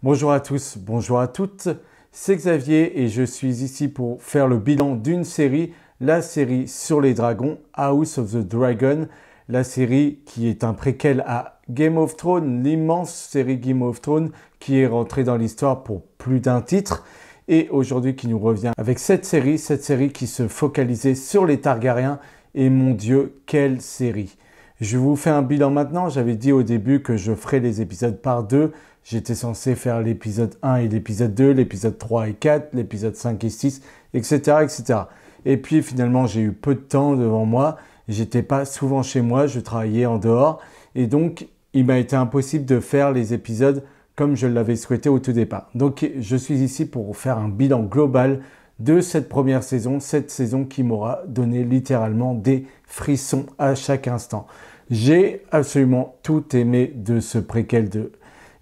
Bonjour à tous, bonjour à toutes, c'est Xavier et je suis ici pour faire le bilan d'une série, la série sur les dragons, House of the Dragon, la série qui est un préquel à Game of Thrones, l'immense série Game of Thrones qui est rentrée dans l'histoire pour plus d'un titre et aujourd'hui qui nous revient avec cette série qui se focalisait sur les Targaryens et mon Dieu, quelle série! Je vous fais un bilan maintenant, j'avais dit au début que je ferais les épisodes par deux. J'étais censé faire l'épisode 1 et l'épisode 2, l'épisode 3 et 4, l'épisode 5 et 6, etc. etc. Et puis finalement, j'ai eu peu de temps devant moi. J'étais pas souvent chez moi, je travaillais en dehors. Et donc, il m'a été impossible de faire les épisodes comme je l'avais souhaité au tout départ. Donc, je suis ici pour faire un bilan global de cette première saison, cette saison qui m'aura donné littéralement des frissons à chaque instant. J'ai absolument tout aimé de ce préquel de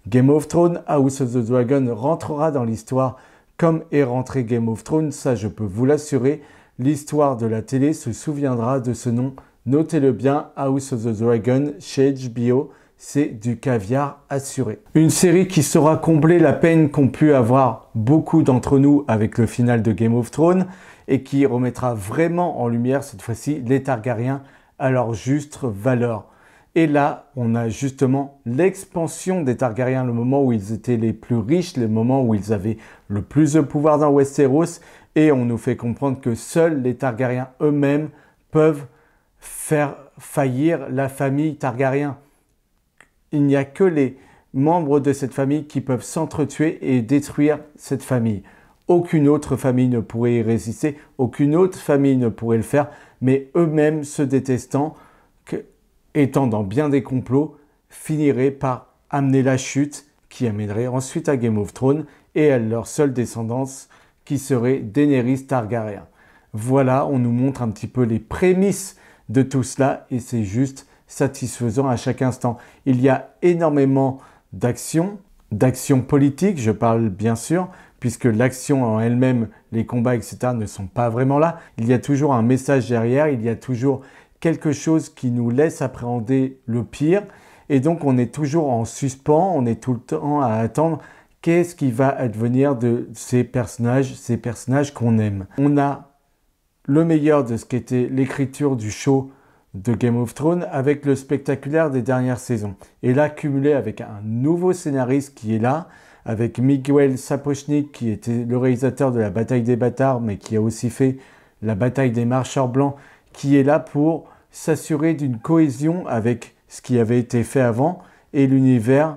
Game of Thrones. House of the Dragon rentrera dans l'histoire comme est rentré Game of Thrones, ça je peux vous l'assurer. L'histoire de la télé se souviendra de ce nom. Notez-le bien, House of the Dragon chez HBO, c'est du caviar assuré. Une série qui saura combler la peine qu'ont pu avoir beaucoup d'entre nous avec le final de Game of Thrones et qui remettra vraiment en lumière cette fois-ci les Targaryens à leur juste valeur. Et là, on a justement l'expansion des Targaryens, le moment où ils étaient les plus riches, le moment où ils avaient le plus de pouvoir dans Westeros. Et on nous fait comprendre que seuls les Targaryens eux-mêmes peuvent faire faillir la famille Targaryen. Il n'y a que les membres de cette famille qui peuvent s'entretuer et détruire cette famille. Aucune autre famille ne pourrait y résister, aucune autre famille ne pourrait le faire, mais eux-mêmes se détestant, étant dans bien des complots, finiraient par amener la chute qui amènerait ensuite à Game of Thrones et à leur seule descendance qui serait Daenerys Targaryen. Voilà, on nous montre un petit peu les prémices de tout cela et c'est juste satisfaisant à chaque instant. Il y a énormément d'actions politiques, je parle bien sûr, puisque l'action en elle-même, les combats, etc. ne sont pas vraiment là. Il y a toujours un message derrière, il y a toujours quelque chose qui nous laisse appréhender le pire. Et donc, on est toujours en suspens, on est tout le temps à attendre qu'est-ce qui va advenir de ces personnages qu'on aime. On a le meilleur de ce qu'était l'écriture du show de Game of Thrones avec le spectaculaire des dernières saisons. Et là, cumulé avec un nouveau scénariste qui est là, avec Miguel Sapochnik, qui était le réalisateur de la Bataille des Bâtards, mais qui a aussi fait la Bataille des Marcheurs Blancs, qui est là pour s'assurer d'une cohésion avec ce qui avait été fait avant et l'univers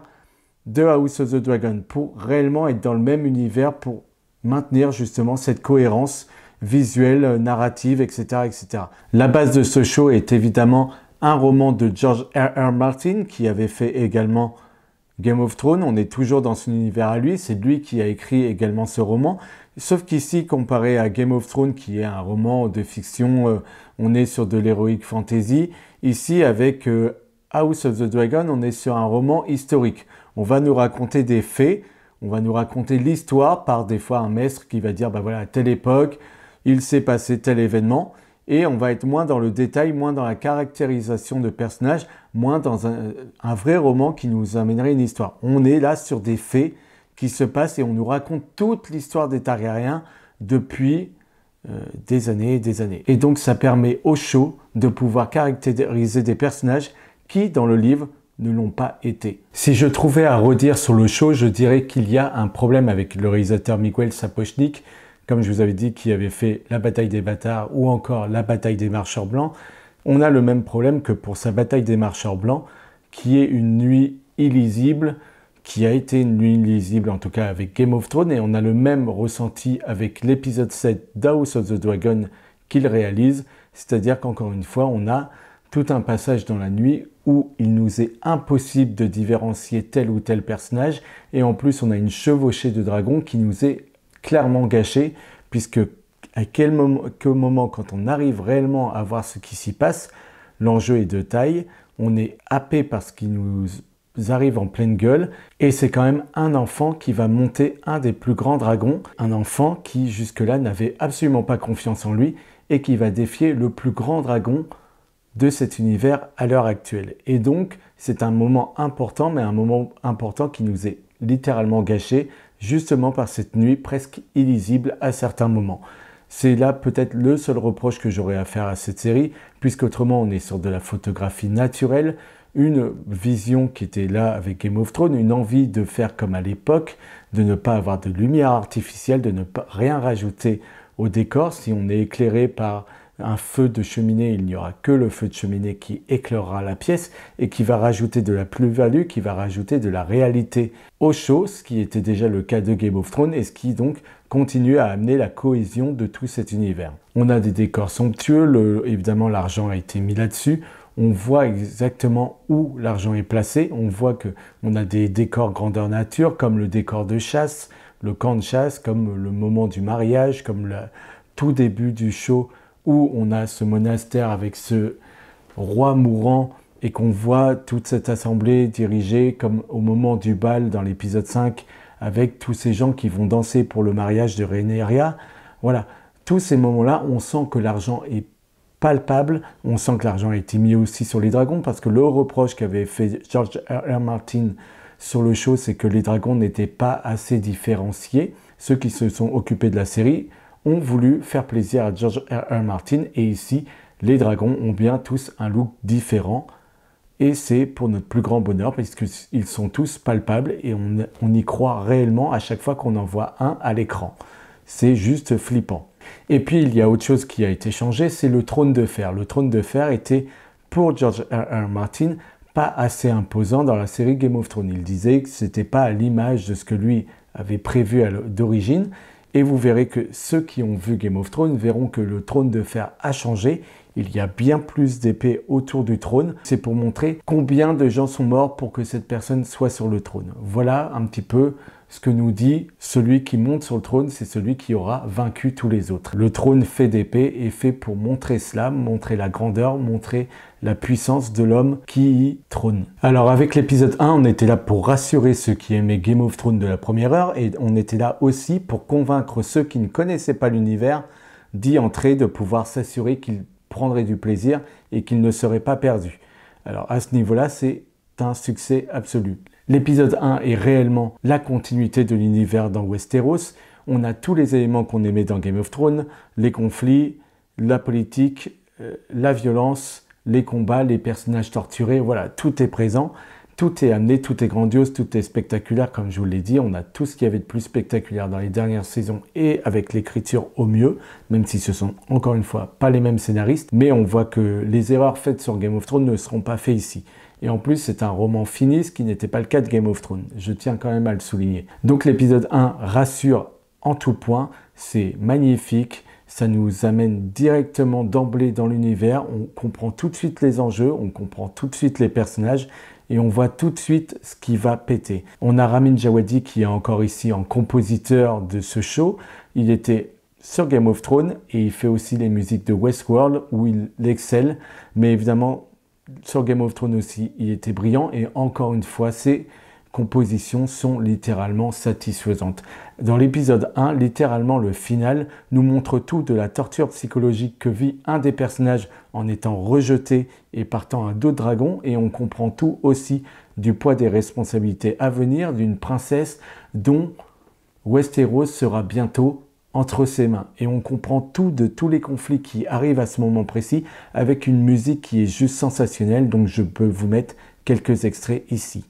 de House of the Dragon, pour réellement être dans le même univers, pour maintenir justement cette cohérence visuelle, narrative, etc., etc. La base de ce show est évidemment un roman de George R.R. Martin, qui avait fait également Game of Thrones. On est toujours dans son univers à lui, c'est lui qui a écrit également ce roman. Sauf qu'ici, comparé à Game of Thrones, qui est un roman de fiction, on est sur de l'heroic fantasy. Ici, avec House of the Dragon, on est sur un roman historique. On va nous raconter des faits, on va nous raconter l'histoire par des fois un maître qui va dire, bah voilà, à telle époque, il s'est passé tel événement. Et on va être moins dans le détail, moins dans la caractérisation de personnages, moins dans un vrai roman qui nous amènerait une histoire. On est là sur des faits qui se passent et on nous raconte toute l'histoire des Targaryens depuis des années et des années. Et donc ça permet au show de pouvoir caractériser des personnages qui, dans le livre, ne l'ont pas été. Si je trouvais à redire sur le show, je dirais qu'il y a un problème avec le réalisateur Miguel Sapochnik, comme je vous avais dit, qui avait fait la Bataille des Bâtards ou encore la Bataille des Marcheurs Blancs. On a le même problème que pour sa Bataille des Marcheurs Blancs, qui est une nuit illisible, qui a été une nuit illisible en tout cas avec Game of Thrones, et on a le même ressenti avec l'épisode 7 d'House of the Dragon qu'il réalise, c'est-à-dire qu'encore une fois, on a tout un passage dans la nuit où il nous est impossible de différencier tel ou tel personnage, et en plus on a une chevauchée de dragons qui nous est clairement gâché, puisque à quel moment, quand on arrive réellement à voir ce qui s'y passe, l'enjeu est de taille, on est happé par ce qui nous arrive en pleine gueule, et c'est quand même un enfant qui va monter un des plus grands dragons, un enfant qui jusque-là n'avait absolument pas confiance en lui, et qui va défier le plus grand dragon de cet univers à l'heure actuelle. Et donc, c'est un moment important, mais un moment important qui nous est littéralement gâché, justement par cette nuit presque illisible à certains moments. C'est là peut-être le seul reproche que j'aurais à faire à cette série, puisqu'autrement on est sur de la photographie naturelle, une vision qui était là avec Game of Thrones, une envie de faire comme à l'époque, de ne pas avoir de lumière artificielle, de ne pas rien rajouter au décor. Si on est éclairé par un feu de cheminée, il n'y aura que le feu de cheminée qui éclairera la pièce et qui va rajouter de la plus-value, qui va rajouter de la réalité au show, ce qui était déjà le cas de Game of Thrones et ce qui donc continue à amener la cohésion de tout cet univers. On a des décors somptueux, évidemment l'argent a été mis là-dessus. On voit exactement où l'argent est placé. On voit qu'on a des décors grandeur nature, comme le décor de chasse, le camp de chasse, comme le moment du mariage, comme le tout début du show où on a ce monastère avec ce roi mourant et qu'on voit toute cette assemblée dirigée comme au moment du bal dans l'épisode 5 avec tous ces gens qui vont danser pour le mariage de Rhaenyra. Voilà, tous ces moments-là, on sent que l'argent est palpable, on sent que l'argent a été mis aussi sur les dragons parce que le reproche qu'avait fait George R.R. Martin sur le show, c'est que les dragons n'étaient pas assez différenciés. Ceux qui se sont occupés de la série ont voulu faire plaisir à George R.R. Martin et ici, les dragons ont bien tous un look différent et c'est pour notre plus grand bonheur parce qu'ils sont tous palpables et on y croit réellement à chaque fois qu'on en voit un à l'écran. C'est juste flippant. Et puis, il y a autre chose qui a été changé, c'est le trône de fer. Le trône de fer était, pour George R.R. Martin, pas assez imposant dans la série Game of Thrones. Il disait que ce n'était pas à l'image de ce que lui avait prévu d'origine. Et vous verrez que ceux qui ont vu Game of Thrones verront que le trône de fer a changé. Il y a bien plus d'épées autour du trône. C'est pour montrer combien de gens sont morts pour que cette personne soit sur le trône. Voilà un petit peu ce que nous dit celui qui monte sur le trône, c'est celui qui aura vaincu tous les autres. Le trône fait d'épée est fait pour montrer cela, montrer la grandeur, montrer la puissance de l'homme qui y trône. Alors avec l'épisode 1, on était là pour rassurer ceux qui aimaient Game of Thrones de la première heure et on était là aussi pour convaincre ceux qui ne connaissaient pas l'univers d'y entrer, de pouvoir s'assurer qu'ils prendraient du plaisir et qu'ils ne seraient pas perdus. Alors à ce niveau-là, c'est un succès absolu. L'épisode 1 est réellement la continuité de l'univers dans Westeros. On a tous les éléments qu'on aimait dans Game of Thrones, les conflits, la politique, la violence, les combats, les personnages torturés, voilà, tout est présent, tout est amené, tout est grandiose, tout est spectaculaire, comme je vous l'ai dit. On a tout ce qu'il y avait de plus spectaculaire dans les dernières saisons et avec l'écriture au mieux, même si ce sont encore une fois pas les mêmes scénaristes, mais on voit que les erreurs faites sur Game of Thrones ne seront pas faites ici. Et en plus, c'est un roman fini, ce qui n'était pas le cas de Game of Thrones. Je tiens quand même à le souligner. Donc l'épisode 1 rassure en tout point, c'est magnifique, ça nous amène directement d'emblée dans l'univers, on comprend tout de suite les enjeux, on comprend tout de suite les personnages et on voit tout de suite ce qui va péter. On a Ramin Djawadi qui est encore ici en compositeur de ce show. Il était sur Game of Thrones et il fait aussi les musiques de Westworld où il excelle, mais évidemment sur Game of Thrones aussi, il était brillant et encore une fois, ses compositions sont littéralement satisfaisantes. Dans l'épisode 1, littéralement le final nous montre tout de la torture psychologique que vit un des personnages en étant rejeté et partant à dos de dragon et on comprend tout aussi du poids des responsabilités à venir d'une princesse dont Westeros sera bientôt entre ses mains. Et on comprend tout de tous les conflits qui arrivent à ce moment précis avec une musique qui est juste sensationnelle. Donc je peux vous mettre quelques extraits ici.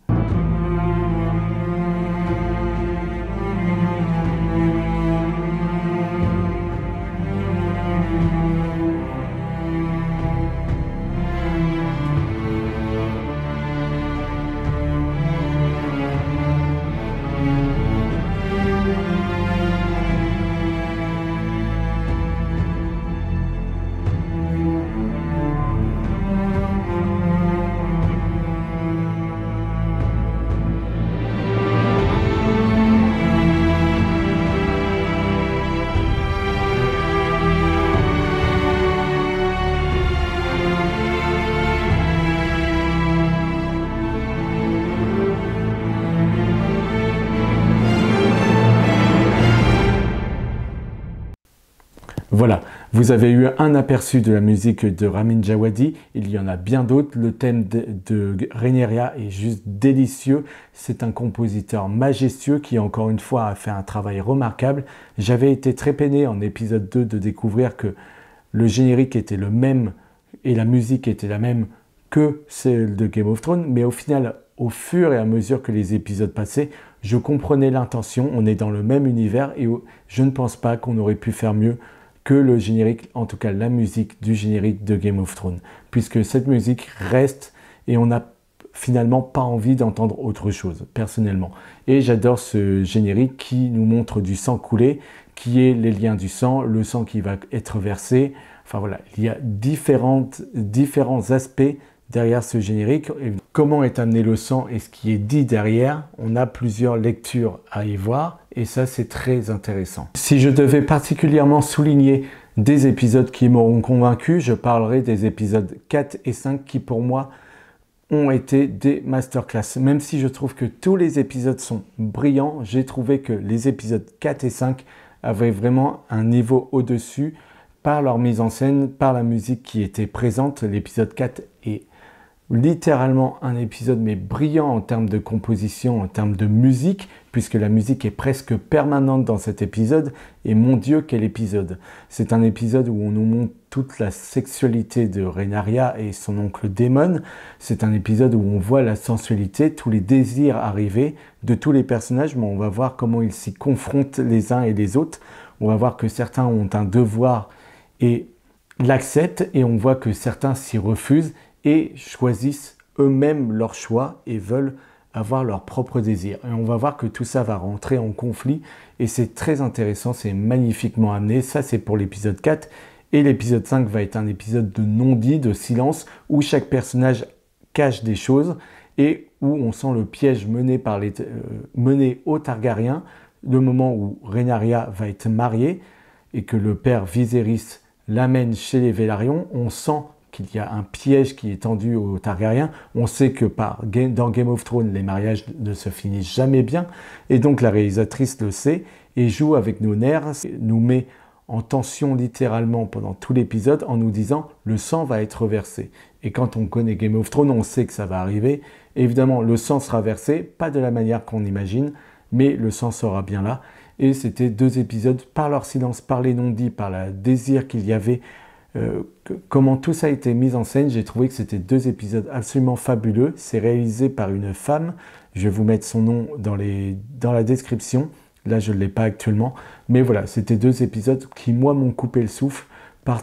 Voilà, vous avez eu un aperçu de la musique de Ramin Djawadi, il y en a bien d'autres. Le thème de Rhaenyra est juste délicieux. C'est un compositeur majestueux qui, encore une fois, a fait un travail remarquable. J'avais été très peiné en épisode 2 de découvrir que le générique était le même et la musique était la même que celle de Game of Thrones, mais au final, au fur et à mesure que les épisodes passaient, je comprenais l'intention, on est dans le même univers et je ne pense pas qu'on aurait pu faire mieux que le générique, en tout cas la musique du générique de Game of Thrones, puisque cette musique reste et on n'a finalement pas envie d'entendre autre chose, personnellement. Et j'adore ce générique qui nous montre du sang coulé, qui est les liens du sang, le sang qui va être versé. Enfin voilà, il y a différents aspects derrière ce générique. Et comment est amené le sang et ce qui est dit derrière, on a plusieurs lectures à y voir et ça c'est très intéressant. Si je devais particulièrement souligner des épisodes qui m'auront convaincu, je parlerai des épisodes 4 et 5 qui pour moi ont été des masterclass. Même si je trouve que tous les épisodes sont brillants, j'ai trouvé que les épisodes 4 et 5 avaient vraiment un niveau au-dessus par leur mise en scène, par la musique qui était présente. L'épisode 4 est littéralement un épisode mais brillant en termes de composition, en termes de musique, puisque la musique est presque permanente dans cet épisode, et mon Dieu quel épisode! C'est un épisode où on nous montre toute la sexualité de Rhaenyra et son oncle Daemon. C'est un épisode où on voit la sensualité, tous les désirs arriver de tous les personnages, mais on va voir comment ils s'y confrontent les uns et les autres. On va voir que certains ont un devoir et l'acceptent, et on voit que certains s'y refusent et choisissent eux-mêmes leur choix et veulent avoir leur propre désir. Et on va voir que tout ça va rentrer en conflit et c'est très intéressant, c'est magnifiquement amené. Ça, c'est pour l'épisode 4. Et l'épisode 5 va être un épisode de non-dit, de silence, où chaque personnage cache des choses et où on sent le piège mené aux Targaryens, le moment où Rhaenyra va être mariée et que le père Viserys l'amène chez les Velaryon. On sent qu'il y a un piège qui est tendu aux Targaryens. On sait que dans Game of Thrones, les mariages ne se finissent jamais bien. Et donc la réalisatrice le sait et joue avec nos nerfs, nous met en tension littéralement pendant tout l'épisode en nous disant « le sang va être versé ». Et quand on connaît Game of Thrones, on sait que ça va arriver. Évidemment, le sang sera versé, pas de la manière qu'on imagine, mais le sang sera bien là. Et c'était 2 épisodes, par leur silence, par les non-dits, par le désir qu'il y avait, comment tout ça a été mis en scène. J'ai trouvé que c'était 2 épisodes absolument fabuleux. C'est réalisé par une femme, je vais vous mettre son nom dans la description, là je ne l'ai pas actuellement, mais voilà, c'était 2 épisodes qui moi m'ont coupé le souffle par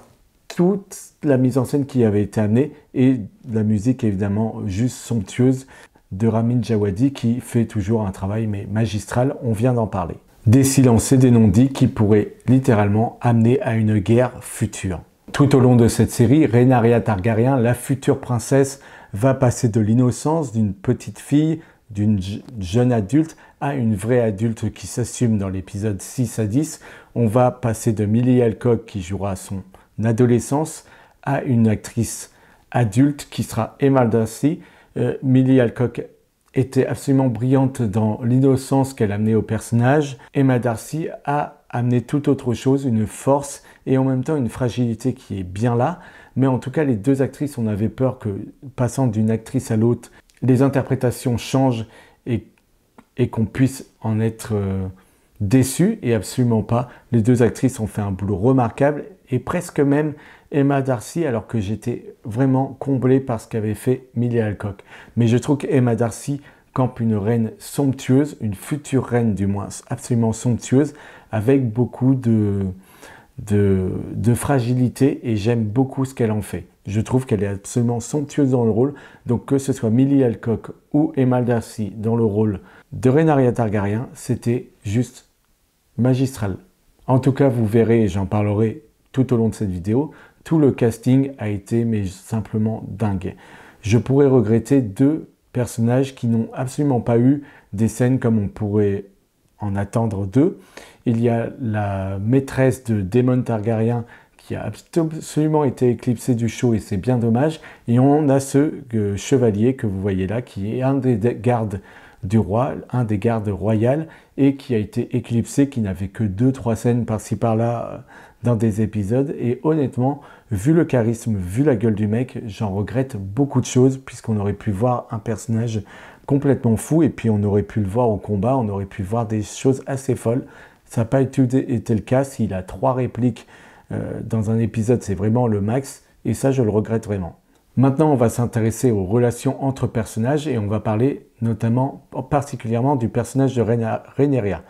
toute la mise en scène qui avait été amenée et la musique évidemment juste somptueuse de Ramin Djawadi qui fait toujours un travail mais magistral, on vient d'en parler. Des silences et des non-dits qui pourraient littéralement amener à une guerre future. Tout au long de cette série, Rhaenyra Targaryen, la future princesse, va passer de l'innocence d'une petite fille, d'une jeune adulte, à une vraie adulte qui s'assume dans l'épisode 6 à 10. On va passer de Millie Alcock qui jouera son adolescence à une actrice adulte qui sera Emma Darcy. Millie Alcock était absolument brillante dans l'innocence qu'elle amenait au personnage. Emma Darcy a amené tout autre chose, une force et en même temps une fragilité qui est bien là. Mais en tout cas, les 2 actrices, on avait peur que, passant d'une actrice à l'autre, les interprétations changent et qu'on puisse en être déçu, et absolument pas. Les 2 actrices ont fait un boulot remarquable et presque même Emma Darcy, alors que j'étais vraiment comblé par ce qu'avait fait Millie Alcock. Mais je trouve qu'Emma Darcy campe une reine somptueuse, une future reine du moins absolument somptueuse, avec beaucoup de fragilité et j'aime beaucoup ce qu'elle en fait. Je trouve qu'elle est absolument somptueuse dans le rôle, donc que ce soit Millie Alcock ou Emma Darcy dans le rôle de Rhaenyra Targaryen, c'était juste magistral. En tout cas, vous verrez, et j'en parlerai tout au long de cette vidéo, tout le casting a été mais simplement dingue. Je pourrais regretter 2 personnages qui n'ont absolument pas eu des scènes comme on pourrait en attendre d'eux. Il y a la maîtresse de Daemon Targaryen qui a absolument été éclipsée du show et c'est bien dommage. Et on a ce chevalier que vous voyez là qui est un des gardes du roi, un des gardes royaux, et qui a été éclipsé, qui n'avait que 2-3 scènes par-ci par-là dans des épisodes. Et honnêtement, vu le charisme, vu la gueule du mec, j'en regrette beaucoup de choses, puisqu'on aurait pu voir un personnage complètement fou, et puis on aurait pu le voir au combat, on aurait pu voir des choses assez folles. Ça n'a pas été le cas. S'il a 3 répliques dans un épisode, c'est vraiment le max, et ça, je le regrette vraiment. Maintenant, on va s'intéresser aux relations entre personnages, et on va parler notamment, particulièrement du personnage de Rhaenyra.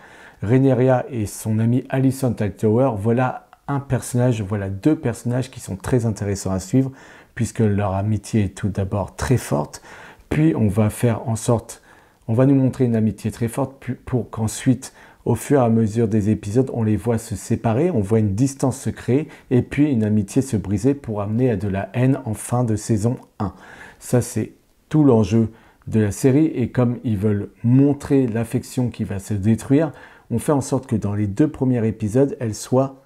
Rhaenyra et son amie Alicent Hightower, voilà voilà 2 personnages qui sont très intéressants à suivre, puisque leur amitié est tout d'abord très forte, puis on va faire en sorte, on va nous montrer une amitié très forte pour qu'ensuite, au fur et à mesure des épisodes, on les voit se séparer, on voit une distance se créer, et puis une amitié se briser pour amener à de la haine en fin de saison 1. Ça, c'est tout l'enjeu de la série, et comme ils veulent montrer l'affection qui va se détruire, on fait en sorte que dans les 2 premiers épisodes, elles soient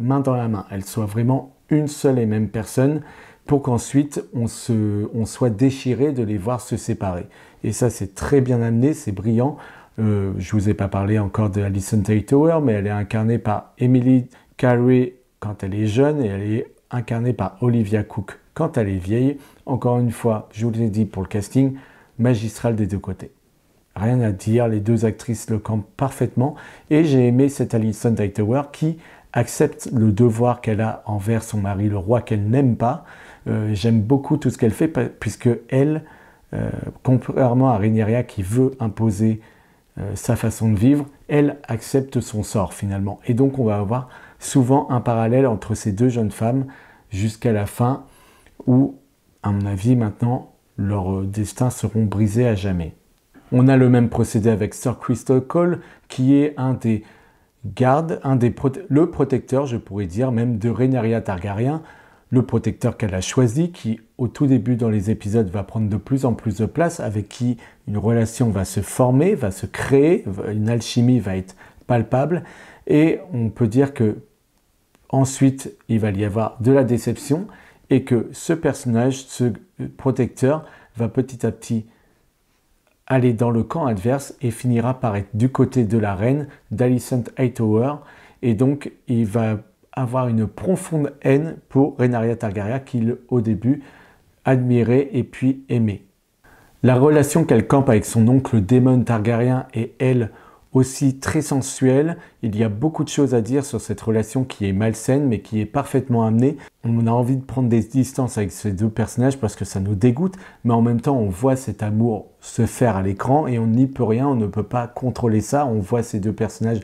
main dans la main, elles soient vraiment une seule et même personne, pour qu'ensuite on soit déchiré de les voir se séparer. Et ça, c'est très bien amené, c'est brillant. Je ne vous ai pas parlé encore de Alicent Hightower, mais elle est incarnée par Emily Carey quand elle est jeune, et elle est incarnée par Olivia Cooke quand elle est vieille. Encore une fois, je vous l'ai dit pour le casting, magistral des 2 côtés. Rien à dire, les 2 actrices le campent parfaitement, et j'ai aimé cette Alicent Hightower qui accepte le devoir qu'elle a envers son mari, le roi qu'elle n'aime pas. J'aime beaucoup tout ce qu'elle fait, puisque elle, contrairement à Rhaenyra qui veut imposer sa façon de vivre, elle accepte son sort finalement. Et donc on va avoir souvent un parallèle entre ces 2 jeunes femmes jusqu'à la fin, où, à mon avis, maintenant, leurs destins seront brisés à jamais. On a le même procédé avec Sir Criston Cole, qui est un des gardes, le protecteur, je pourrais dire, même de Rhaenyra Targaryen, le protecteur qu'elle a choisi, qui au tout début dans les épisodes va prendre de plus en plus de place, avec qui une relation va se former, va se créer, une alchimie va être palpable, et on peut dire que ensuite il va y avoir de la déception, et que ce personnage, ce protecteur, va petit à petit aller dans le camp adverse et finira par être du côté de la reine, d'Alicent Hightower, et donc il va avoir une profonde haine pour Rhaenyra Targaryen qu'il, au début, admirait et puis aimait. La relation qu'elle campe avec son oncle Daemon Targaryen est, elle, aussi très sensuelle. Il y a beaucoup de choses à dire sur cette relation qui est malsaine, mais qui est parfaitement amenée. On a envie de prendre des distances avec ces 2 personnages parce que ça nous dégoûte, mais en même temps, on voit cet amour se faire à l'écran et on n'y peut rien, on ne peut pas contrôler ça. On voit ces 2 personnages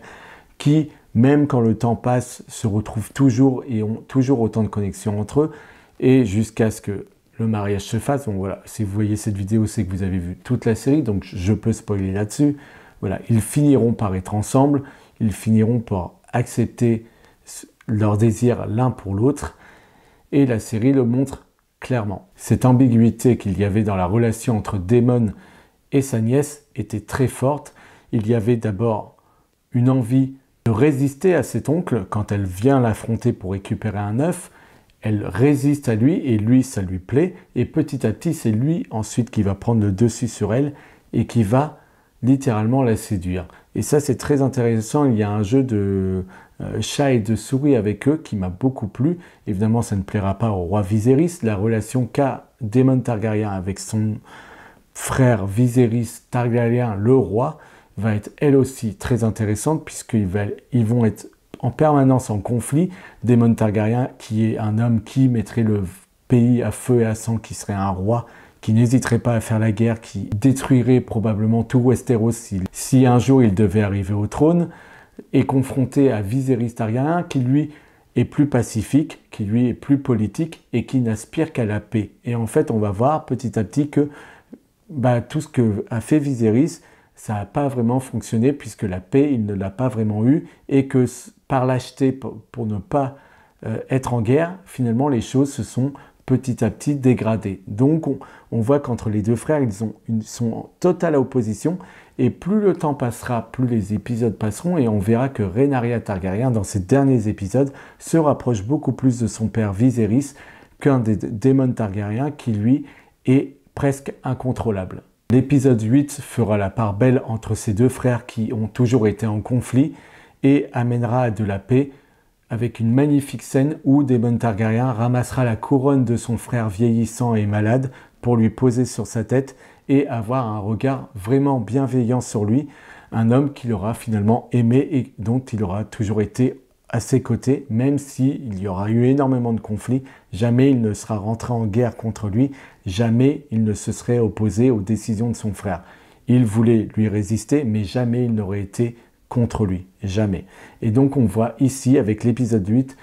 qui, même quand le temps passe, se retrouvent toujours et ont toujours autant de connexions entre eux, et jusqu'à ce que le mariage se fasse. Bon voilà, si vous voyez cette vidéo, c'est que vous avez vu toute la série, donc je peux spoiler là-dessus. Voilà, ils finiront par être ensemble, ils finiront par accepter leur désir l'un pour l'autre, et la série le montre clairement. Cette ambiguïté qu'il y avait dans la relation entre Daemon et sa nièce était très forte. Il y avait d'abord une envie de résister à cet oncle quand elle vient l'affronter pour récupérer un œuf. Elle résiste à lui, et lui, ça lui plaît, et petit à petit, c'est lui ensuite qui va prendre le dessus sur elle et qui va littéralement la séduire. Et ça, c'est très intéressant. Il y a un jeu de chat et de souris avec eux qui m'a beaucoup plu. Évidemment, ça ne plaira pas au roi Viserys. La relation qu'a Daemon Targaryen avec son frère Viserys Targaryen, le roi, va être elle aussi très intéressante, puisqu'ils vont être en permanence en conflit. Daemon Targaryen, qui est un homme qui mettrait le pays à feu et à sang, qui serait un roi, qui n'hésiterait pas à faire la guerre, qui détruirait probablement tout Westeros si un jour il devait arriver au trône, est confronté à Viserys Targaryen, qui lui est plus pacifique, qui lui est plus politique et qui n'aspire qu'à la paix. Et en fait, on va voir petit à petit que tout ce que a fait Viserys, ça n'a pas vraiment fonctionné, puisque la paix, il ne l'a pas vraiment eue, et que par lâcheté, pour ne pas être en guerre, finalement les choses se sont petit à petit dégradées. Donc on voit qu'entre les 2 frères, ils sont en totale opposition, et plus le temps passera, plus les épisodes passeront, et on verra que Rhaenyra Targaryen, dans ces derniers épisodes, se rapproche beaucoup plus de son père Viserys qu'un des Daemon Targaryen, qui lui est presque incontrôlable. L'épisode 8 fera la part belle entre ces deux frères qui ont toujours été en conflit et amènera à de la paix avec une magnifique scène où Daemon Targaryen ramassera la couronne de son frère vieillissant et malade pour lui poser sur sa tête et avoir un regard vraiment bienveillant sur lui, un homme qu'il aura finalement aimé et dont il aura toujours été à ses côtés, même s'il y aura eu énormément de conflits, jamais il ne sera rentré en guerre contre lui, jamais il ne se serait opposé aux décisions de son frère. Il voulait lui résister, mais jamais il n'aurait été contre lui, jamais. Et donc on voit ici, avec l'épisode 8,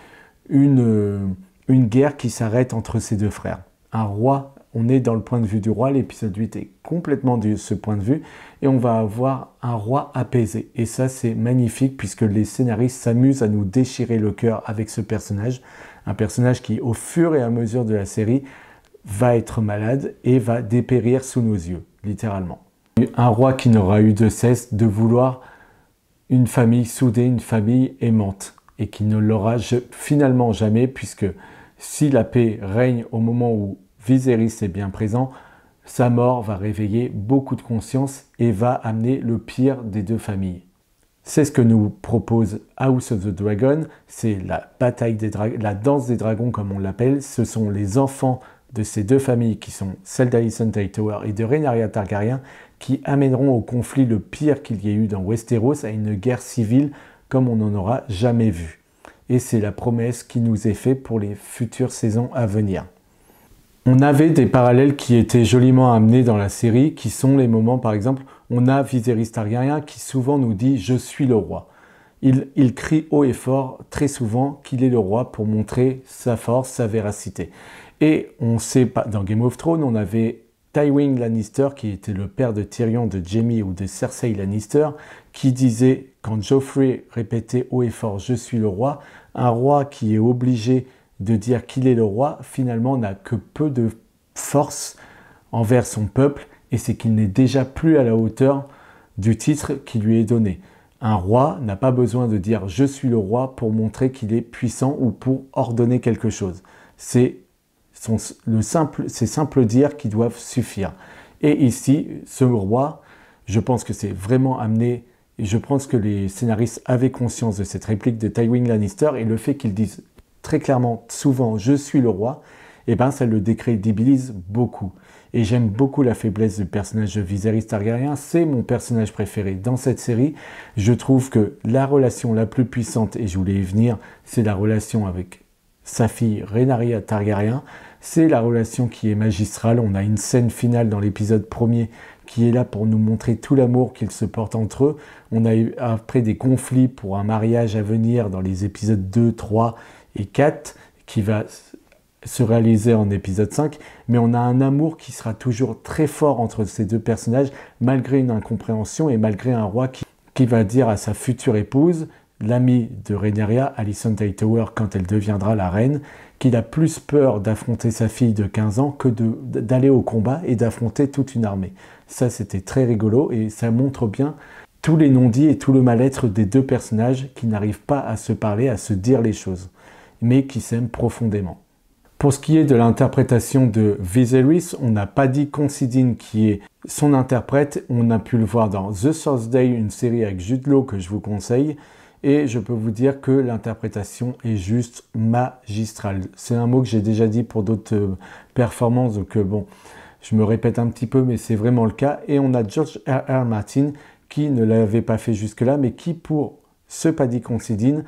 une guerre qui s'arrête entre ces deux frères. Un roi, on est dans le point de vue du roi, l'épisode 8 est complètement de ce point de vue, et on va avoir un roi apaisé. Et ça, c'est magnifique, puisque les scénaristes s'amusent à nous déchirer le cœur avec ce personnage, un personnage qui, au fur et à mesure de la série, va être malade et va dépérir sous nos yeux, littéralement. Un roi qui n'aura eu de cesse de vouloir une famille soudée, une famille aimante, et qui ne l'aura finalement jamais, puisque si la paix règne au moment où Viserys est bien présent, sa mort va réveiller beaucoup de conscience et va amener le pire des deux familles. C'est ce que nous propose House of the Dragon, c'est la bataille des dragons, la danse des dragons comme on l'appelle. Ce sont les enfants de ces deux familles qui sont celles d'Alicent Hightower et de Rhaenyra Targaryen qui amèneront au conflit le pire qu'il y ait eu dans Westeros, à une guerre civile comme on n'en aura jamais vu. Et c'est la promesse qui nous est faite pour les futures saisons à venir. On avait des parallèles qui étaient joliment amenés dans la série, qui sont les moments, par exemple, on a Viserys Targaryen qui souvent nous dit « je suis le roi ». Il crie haut et fort très souvent qu'il est le roi pour montrer sa force, sa véracité. Et on sait pas, dans Game of Thrones, on avait Tywin Lannister, qui était le père de Tyrion, de Jaime ou de Cersei Lannister, qui disait, quand Joffrey répétait haut et fort « je suis le roi », un roi qui est obligé de dire qu'il est le roi, finalement n'a que peu de force envers son peuple, et c'est qu'il n'est déjà plus à la hauteur du titre qui lui est donné. Un roi n'a pas besoin de dire « je suis le roi » pour montrer qu'il est puissant ou pour ordonner quelque chose. C'est ces simples dires qui doivent suffire. Et ici, ce roi, je pense que c'est vraiment amené, et je pense que les scénaristes avaient conscience de cette réplique de Tywin Lannister, et le fait qu'ils disent très clairement, souvent, je suis le roi, et ben ça le décrédibilise beaucoup. Et j'aime beaucoup la faiblesse du personnage de Viserys Targaryen, c'est mon personnage préféré dans cette série. Je trouve que la relation la plus puissante, et je voulais y venir, c'est la relation avec sa fille Rhaenyra Targaryen. C'est la relation qui est magistrale. On a une scène finale dans l'épisode 1er qui est là pour nous montrer tout l'amour qu'ils se portent entre eux. On a eu après des conflits pour un mariage à venir dans les épisodes 2, 3 et 4 qui va se réaliser en épisode 5, mais on a un amour qui sera toujours très fort entre ces deux personnages, malgré une incompréhension et malgré un roi qui va dire à sa future épouse, l'amie de Rhaenyra, Alicent Hightower, quand elle deviendra la reine, qu'il a plus peur d'affronter sa fille de 15 ans que d'aller au combat et d'affronter toute une armée. Ça, c'était très rigolo et ça montre bien tous les non-dits et tout le mal-être des deux personnages qui n'arrivent pas à se parler, à se dire les choses, mais qui s'aiment profondément. Pour ce qui est de l'interprétation de Viserys, on n'a pas dit Considine qui est son interprète. On a pu le voir dans The Thursday, une série avec Jude Law que je vous conseille. Et je peux vous dire que l'interprétation est juste magistrale. C'est un mot que j'ai déjà dit pour d'autres performances, donc bon, je me répète un petit peu, mais c'est vraiment le cas. Et on a George R.R. Martin qui ne l'avait pas fait jusque-là, mais qui, pour ce Paddy Considine,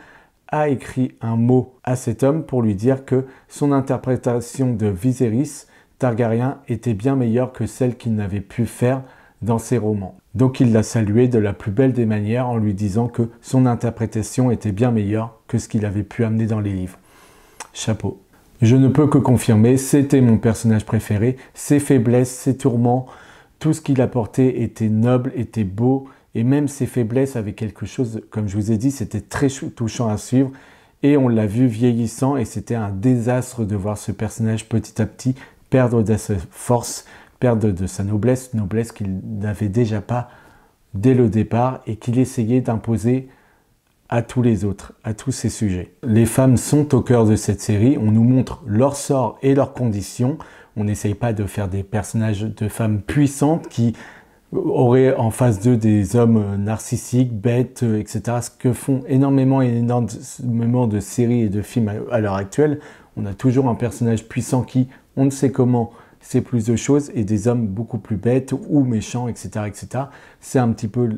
a écrit un mot à cet homme pour lui dire que son interprétation de Viserys Targaryen était bien meilleure que celle qu'il n'avait pu faire dans ses romans. Donc il l'a salué de la plus belle des manières en lui disant que son interprétation était bien meilleure que ce qu'il avait pu amener dans les livres. Chapeau. Je ne peux que confirmer, c'était mon personnage préféré. Ses faiblesses, ses tourments, tout ce qu'il apportait était noble, était beau. Et même ses faiblesses avaient quelque chose, comme je vous ai dit, c'était très touchant à suivre. Et on l'a vu vieillissant et c'était un désastre de voir ce personnage petit à petit perdre de sa force, perdre de sa noblesse, noblesse qu'il n'avait déjà pas dès le départ et qu'il essayait d'imposer à tous les autres, à tous ces sujets. Les femmes sont au cœur de cette série, on nous montre leur sort et leurs conditions, On n'essaye pas de faire des personnages de femmes puissantes qui auraient en face d'eux des hommes narcissiques, bêtes, etc. Ce que font énormément de séries et de films à l'heure actuelle. On a toujours un personnage puissant qui, on ne sait comment, sait plus de choses, et des hommes beaucoup plus bêtes ou méchants, etc. etc. C'est un petit peu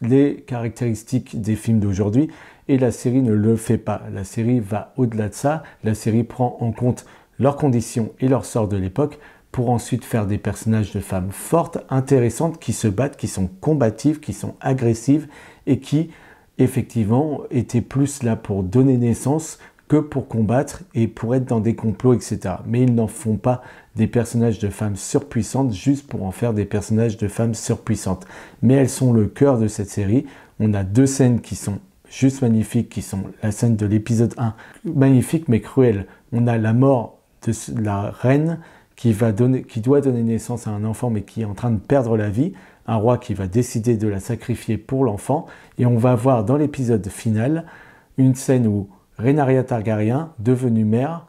les caractéristiques des films d'aujourd'hui, et la série ne le fait pas. La série va au-delà de ça. La série prend en compte leurs conditions et leur sort de l'époque pour ensuite faire des personnages de femmes fortes, intéressantes, qui se battent, qui sont combatives, qui sont agressives et qui, effectivement, étaient plus là pour donner naissance que pour combattre et pour être dans des complots, etc. Mais ils n'en font pas des personnages de femmes surpuissantes juste pour en faire des personnages de femmes surpuissantes. Mais elles sont le cœur de cette série. On a 2 scènes qui sont juste magnifiques, qui sont la scène de l'épisode 1, magnifique mais cruelle. On a la mort de la reine qui doit donner naissance à un enfant mais qui est en train de perdre la vie, un roi qui va décider de la sacrifier pour l'enfant, et on va voir dans l'épisode final une scène où Rhaenyra Targaryen, devenue mère,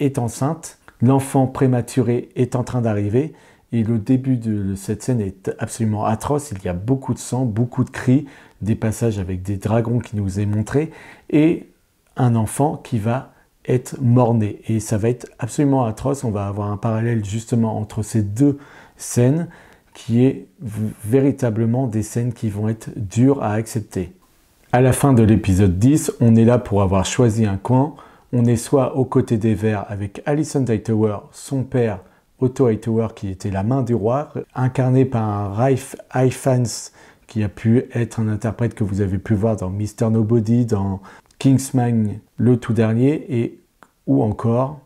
est enceinte, l'enfant prématuré est en train d'arriver, et le début de cette scène est absolument atroce. Il y a beaucoup de sang, beaucoup de cris, des passages avec des dragons qui nous est montré, et un enfant qui va être mort-né. Et ça va être absolument atroce. On va avoir un parallèle justement entre ces 2 scènes qui est véritablement des scènes qui vont être dures à accepter. À la fin de l'épisode 10, on est là pour avoir choisi un camp. On est soit aux côtés des Verts avec Alicent Hightower, son père Otto Hightower qui était la main du roi, incarné par un Ralph Fiennes qui a pu être un interprète que vous avez pu voir dans Mr. Nobody, dans Kingsman le tout dernier, ou encore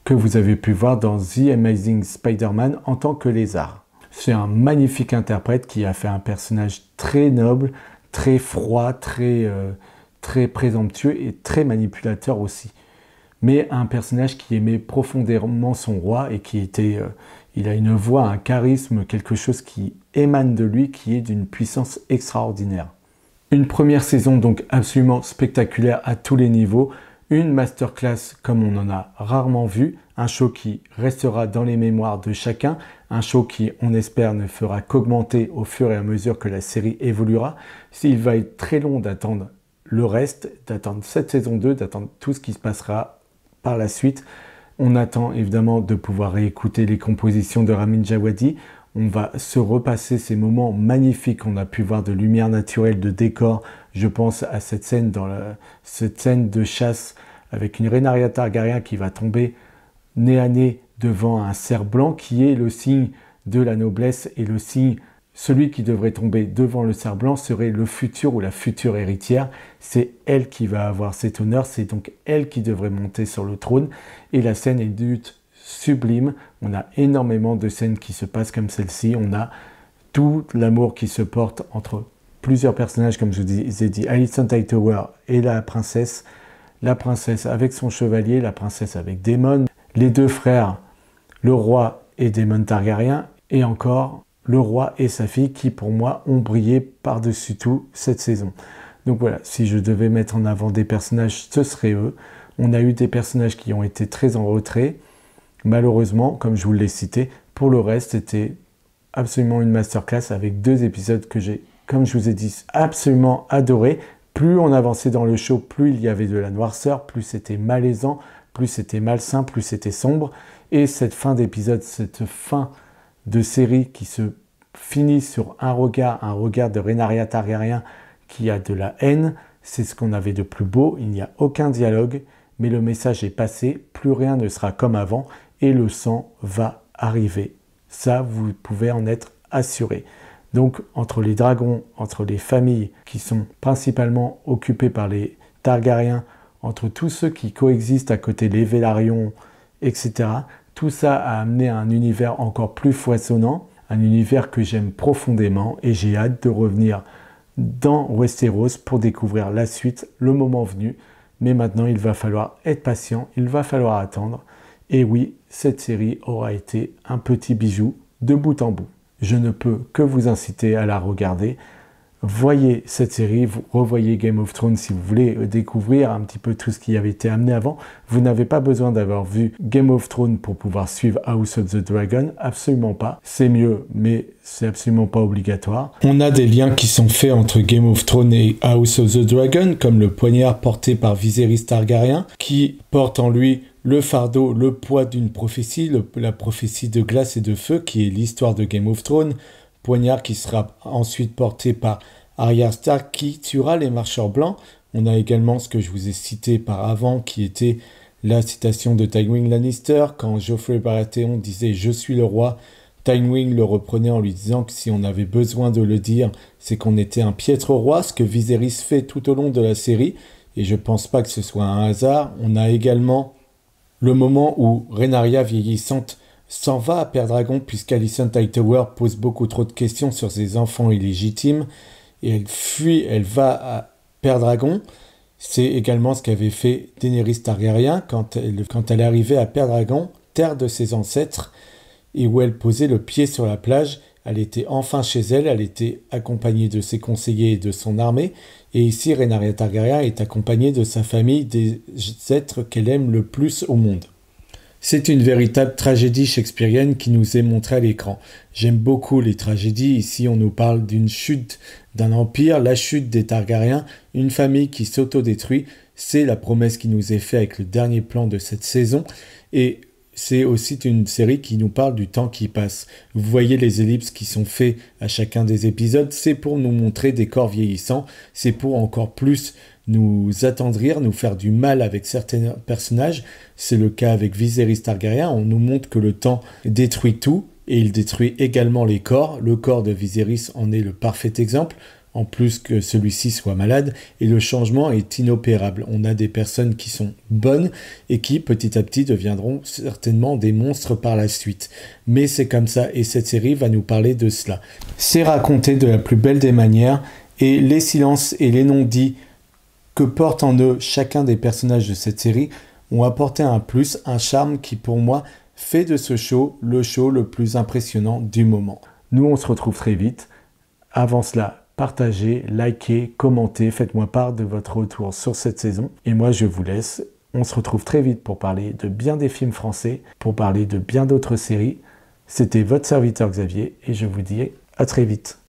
que vous avez pu voir dans The Amazing Spider-Man en tant que lézard. C'est un magnifique interprète qui a fait un personnage très noble, très froid, très présomptueux et très manipulateur aussi. Mais un personnage qui aimait profondément son roi et qui était... il a une voix, un charisme, quelque chose qui émane de lui, qui est d'une puissance extraordinaire. Une première saison donc absolument spectaculaire à tous les niveaux, une masterclass comme on en a rarement vu, un show qui restera dans les mémoires de chacun, un show qui, on espère, ne fera qu'augmenter au fur et à mesure que la série évoluera. Il va être très long d'attendre le reste, d'attendre cette saison 2, d'attendre tout ce qui se passera par la suite. On attend évidemment de pouvoir réécouter les compositions de Ramin Djawadi. On va se repasser ces moments magnifiques qu'on a pu voir de lumière naturelle, de décor. Je pense à cette scène cette scène de chasse avec une Rhaenyra Targaryen qui va tomber nez à nez devant un cerf blanc qui est le signe de la noblesse et le signe, celui qui devrait tomber devant le cerf blanc serait le futur ou la future héritière. C'est elle qui va avoir cet honneur, c'est donc elle qui devrait monter sur le trône et la scène est sublime. On a énormément de scènes qui se passent comme celle-ci. On a tout l'amour qui se porte entre plusieurs personnages, comme je vous ai dit, Alicent Hightower et la princesse avec son chevalier, la princesse avec Daemon, les 2 frères, le roi et Daemon Targaryen, et encore le roi et sa fille qui, pour moi, ont brillé par-dessus tout cette saison. Donc voilà, si je devais mettre en avant des personnages, ce serait eux. On a eu des personnages qui ont été très en retrait. Malheureusement, comme je vous l'ai cité, pour le reste, c'était absolument une masterclass avec 2 épisodes que j'ai, comme je vous ai dit, absolument adoré. Plus on avançait dans le show, plus il y avait de la noirceur, plus c'était malaisant, plus c'était malsain, plus c'était sombre. Et cette fin d'épisode, cette fin de série qui se finit sur un regard de Rhaenyra Targaryen qui a de la haine, c'est ce qu'on avait de plus beau. Il n'y a aucun dialogue, mais le message est passé, plus rien ne sera comme avant et le sang va arriver. Ça, vous pouvez en être assuré. Donc, entre les dragons, entre les familles qui sont principalement occupées par les Targaryens, entre tous ceux qui coexistent à côté des Velaryon, etc., tout ça a amené à un univers encore plus foisonnant, un univers que j'aime profondément et j'ai hâte de revenir dans Westeros pour découvrir la suite, le moment venu. Mais maintenant, il va falloir être patient, il va falloir attendre. Et oui, cette série aura été un petit bijou de bout en bout. Je ne peux que vous inciter à la regarder. voyez cette série, vous revoyez Game of Thrones si vous voulez découvrir un petit peu tout ce qui avait été amené avant. Vous n'avez pas besoin d'avoir vu Game of Thrones pour pouvoir suivre House of the Dragon, absolument pas. C'est mieux, mais c'est absolument pas obligatoire. On a des liens qui sont faits entre Game of Thrones et House of the Dragon, comme le poignard porté par Viserys Targaryen, qui porte en lui le fardeau, le poids d'une prophétie, la prophétie de glace et de feu, qui est l'histoire de Game of Thrones. Poignard qui sera ensuite porté par Arya Stark qui tuera les marcheurs blancs. On a également ce que je vous ai cité par avant qui était la citation de Tywin Lannister quand Joffrey Baratheon disait « Je suis le roi ». Tywin le reprenait en lui disant que si on avait besoin de le dire, c'est qu'on était un piètre roi, ce que Viserys fait tout au long de la série. Et je pense pas que ce soit un hasard. On a également le moment où Rhaenyra vieillissante s'en va à Pendragon puisqu'Alicent Hightower pose beaucoup trop de questions sur ses enfants illégitimes et elle fuit, elle va à Pendragon. C'est également ce qu'avait fait Daenerys Targaryen quand elle est arrivée à Pendragon, terre de ses ancêtres, et où elle posait le pied sur la plage. Elle était enfin chez elle, elle était accompagnée de ses conseillers et de son armée, et ici Rhaenyra Targaryen est accompagnée de sa famille, des êtres qu'elle aime le plus au monde. C'est une véritable tragédie shakespearienne qui nous est montrée à l'écran. J'aime beaucoup les tragédies. Ici, on nous parle d'une chute d'un empire, la chute des Targaryens, une famille qui s'autodétruit. C'est la promesse qui nous est faite avec le dernier plan de cette saison. Et c'est aussi une série qui nous parle du temps qui passe. Vous voyez les ellipses qui sont faites à chacun des épisodes. C'est pour nous montrer des corps vieillissants. C'est pour encore plus nous attendrir, nous faire du mal avec certains personnages. C'est le cas avec Viserys Targaryen. On nous montre que le temps détruit tout et il détruit également les corps. Le corps de Viserys en est le parfait exemple, en plus que celui-ci soit malade, et le changement est inopérable. On a des personnes qui sont bonnes et qui petit à petit deviendront certainement des monstres par la suite. Mais c'est comme ça et cette série va nous parler de cela. C'est raconté de la plus belle des manières et les silences et les non-dits que portent en eux chacun des personnages de cette série ont apporté un plus, un charme qui pour moi fait de ce show le plus impressionnant du moment. Nous on se retrouve très vite. Avant cela, partagez, likez, commentez, faites-moi part de votre retour sur cette saison. Et moi je vous laisse, on se retrouve très vite pour parler de bien des films français, pour parler de bien d'autres séries. C'était votre serviteur Xavier et je vous dis à très vite.